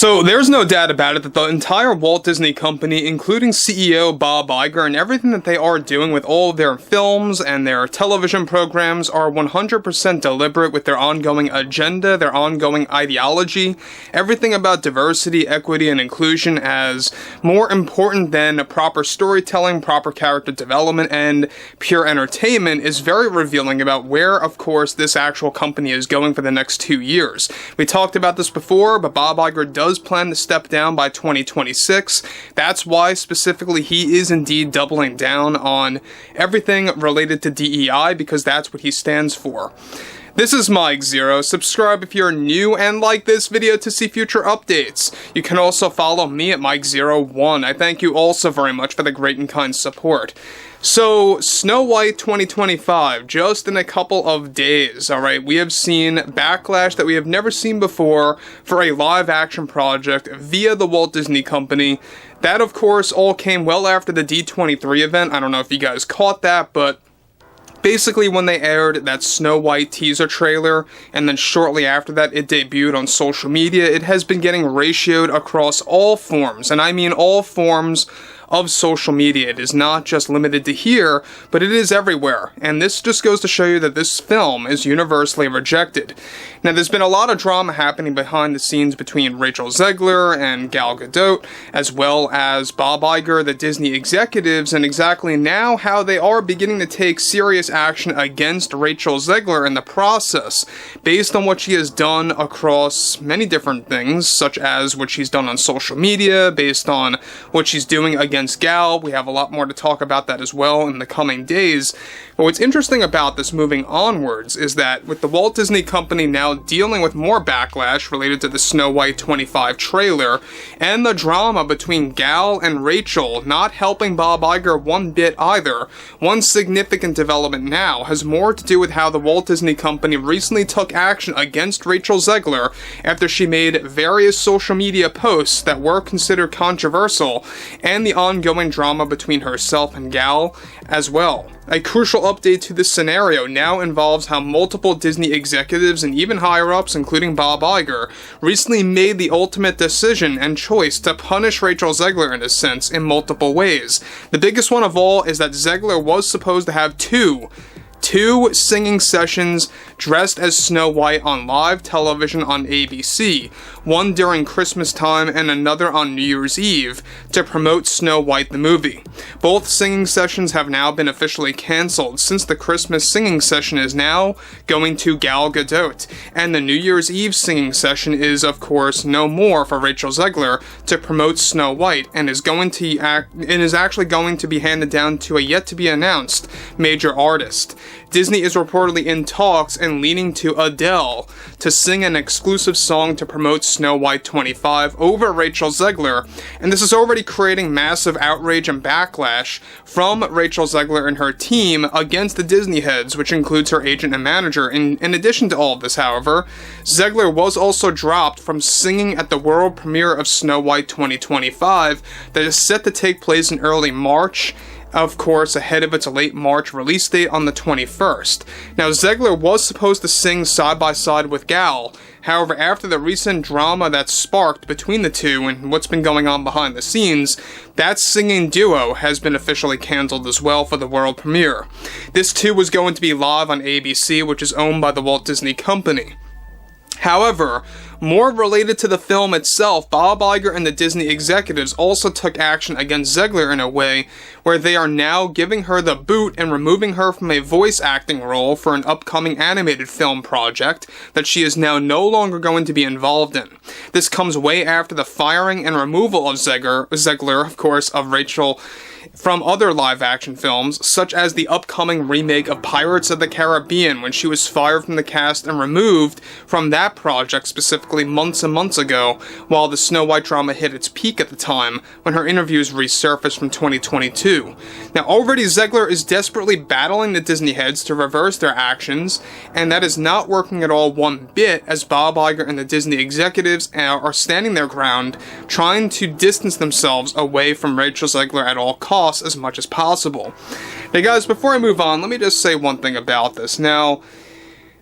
So there's no doubt about it that the entire Walt Disney Company, including CEO Bob Iger, and everything that they are doing with all of their films and their television programs are 100% deliberate with their ongoing agenda, their ongoing ideology, everything about diversity, equity, and inclusion as more important than proper storytelling, proper character development, and pure entertainment is very revealing about where, of course, this actual company is going for the next 2 years. We talked about this before, but Bob Iger does plan to step down by 2026. That's why specifically he is indeed doubling down on everything related to DEI, because that's what he stands for. This is Mike Zero. Subscribe if you're new and like this video to see future updates. You can also follow me at Mike01. I thank you also very much for the great and kind support. So, Snow White 2025, just in a couple of days, alright, we have seen Backlash that we have never seen before for a live-action project via the Walt Disney Company. That, of course, all came well after the D23 event. I don't know if you guys caught that, but basically when they aired that Snow White teaser trailer, and then shortly after that it debuted on social media, it has been getting ratioed across all forms, and I mean all forms of social media. It is not just limited to here, but it is everywhere, and this just goes to show you that this film is universally rejected. Now, there's been a lot of drama happening behind the scenes between Rachel Zegler and Gal Gadot, as well as Bob Iger, the Disney executives, and exactly now how they are beginning to take serious action against Rachel Zegler in the process, based on what she has done across many different things, such as what she's done on social media, based on what she's doing against Gal. We have a lot more to talk about that as well in the coming days. But what's interesting about this moving onwards is that with the Walt Disney Company now dealing with more backlash related to the Snow White 25 trailer, and the drama between Gal and Rachel not helping Bob Iger one bit either, one significant development now has more to do with how the Walt Disney Company recently took action against Rachel Zegler after she made various social media posts that were considered controversial, and the ongoing drama between herself and Gal as well. A crucial update to this scenario now involves how multiple Disney executives and even higher-ups, including Bob Iger, recently made the ultimate decision and choice to punish Rachel Zegler in a sense in multiple ways. The biggest one of all is that Zegler was supposed to have two singing sessions dressed as Snow White on live television on ABC, one during Christmas time and another on New Year's Eve, to promote Snow White the movie. Both singing sessions have now been officially cancelled, since the Christmas singing session is now going to Gal Gadot, and the New Year's Eve singing session is, of course, no more for Rachel Zegler to promote Snow White, and is actually going to be handed down to a yet-to-be-announced major artist. Disney is reportedly in talks and leaning to Adele to sing an exclusive song to promote Snow White 25 over Rachel Zegler, and this is already creating massive outrage and backlash from Rachel Zegler and her team against the Disney heads, which includes her agent and manager. In addition to all of this, however, Zegler was also dropped from singing at the world premiere of Snow White 2025 that is set to take place in early March, of course, ahead of its late March release date on the 21st. Now, Zegler was supposed to sing side by side with Gal. However, after the recent drama that sparked between the two and what's been going on behind the scenes, that singing duo has been officially cancelled as well for the world premiere. This too was going to be live on ABC, which is owned by the Walt Disney Company. However, more related to the film itself, Bob Iger and the Disney executives also took action against Zegler in a way where they are now giving her the boot and removing her from a voice acting role for an upcoming animated film project that she is now no longer going to be involved in. This comes way after the firing and removal of Zegler, of course, of Rachel from other live-action films, such as the upcoming remake of Pirates of the Caribbean, when she was fired from the cast and removed from that project specifically months and months ago, while the Snow White drama hit its peak at the time, when her interviews resurfaced from 2022. Now, already Zegler is desperately battling the Disney heads to reverse their actions, and that is not working at all one bit, as Bob Iger and the Disney executives are standing their ground, trying to distance themselves away from Rachel Zegler at all costs as much as possible. Now guys, before I move on, let me just say one thing about this. Now,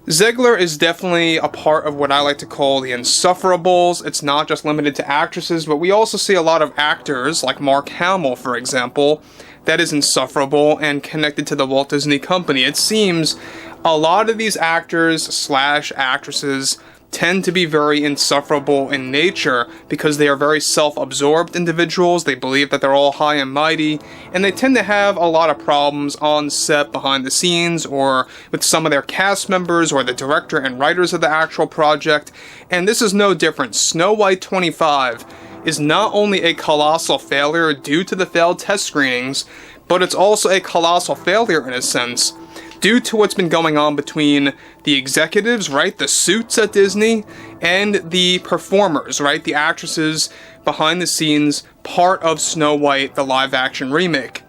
Zegler is definitely a part of what I like to call the insufferables. It's not just limited to actresses, but we also see a lot of actors, like Mark Hamill, for example, that is insufferable and connected to the Walt Disney Company. It seems a lot of these actors slash actresses tend to be very insufferable in nature because they are very self-absorbed individuals. They believe that they're all high and mighty, and they tend to have a lot of problems on set, behind the scenes, or with some of their cast members or the director and writers of the actual project. And this is no different. Snow White 25 is not only a colossal failure due to the failed test screenings, but it's also a colossal failure in a sense due to what's been going on between the executives, right, the suits at Disney, and the performers, right, the actresses behind the scenes, part of Snow White, the live-action remake.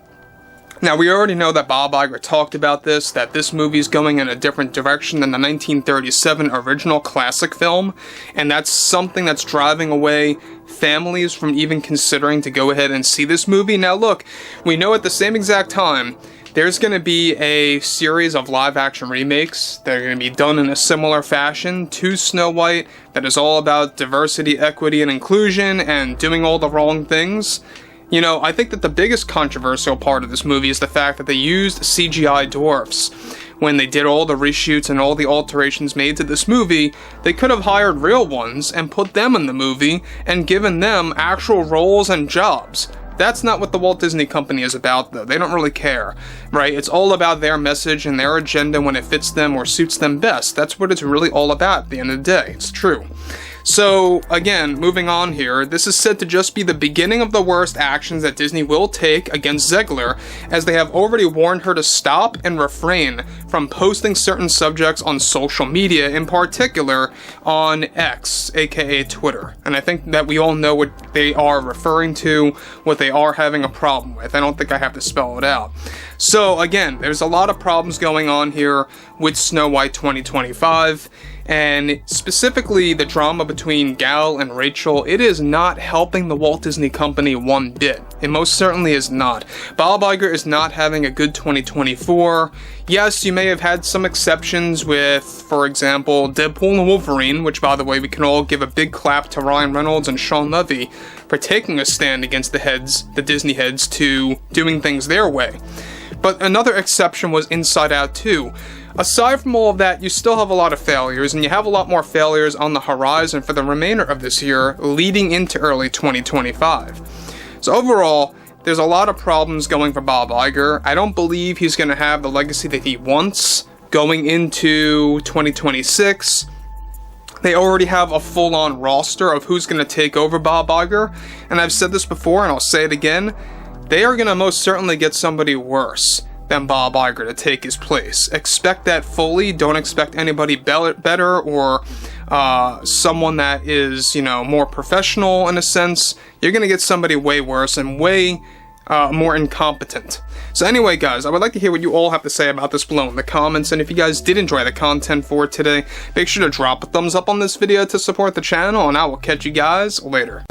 Now, we already know that Bob Iger talked about this, that this movie is going in a different direction than the 1937 original classic film, and that's something that's driving away families from even considering to go ahead and see this movie. Now, look, we know at the same exact time, there's going to be a series of live-action remakes that are going to be done in a similar fashion to Snow White that is all about diversity, equity, and inclusion and doing all the wrong things. You know, I think that the biggest controversial part of this movie is the fact that they used CGI dwarfs. When they did all the reshoots and all the alterations made to this movie, they could have hired real ones and put them in the movie and given them actual roles and jobs. That's not what the Walt Disney Company is about, though. They don't really care, right? It's all about their message and their agenda when it fits them or suits them best. That's what it's really all about at the end of the day. It's true. So, again, moving on here, this is said to just be the beginning of the worst actions that Disney will take against Zegler, as they have already warned her to stop and refrain from posting certain subjects on social media, in particular on X, aka Twitter. And I think that we all know what they are referring to, what they are having a problem with. I don't think I have to spell it out. So, again, there's a lot of problems going on here with Snow White 2025. And specifically the drama between Gal and Rachel, it is not helping the Walt Disney Company one bit. It most certainly is not. Bob Iger is not having a good 2024. Yes, you may have had some exceptions with, for example, Deadpool and Wolverine, which, by the way, we can all give a big clap to Ryan Reynolds and Sean Levy for taking a stand against the Disney heads, to doing things their way. But another exception was Inside Out 2. Aside from all of that, you still have a lot of failures, and you have a lot more failures on the horizon for the remainder of this year, leading into early 2025. So overall, there's a lot of problems going for Bob Iger. I don't believe he's going to have the legacy that he wants going into 2026. They already have a full-on roster of who's going to take over Bob Iger, and I've said this before and I'll say it again, they are going to most certainly get somebody worse than Bob Iger to take his place. Expect that fully. Don't expect anybody better or someone that is, you know, more professional in a sense. You're going to get somebody way worse and way more incompetent. So anyway, guys, I would like to hear what you all have to say about this below in the comments, and if you guys did enjoy the content for today, make sure to drop a thumbs up on this video to support the channel, and I will catch you guys later.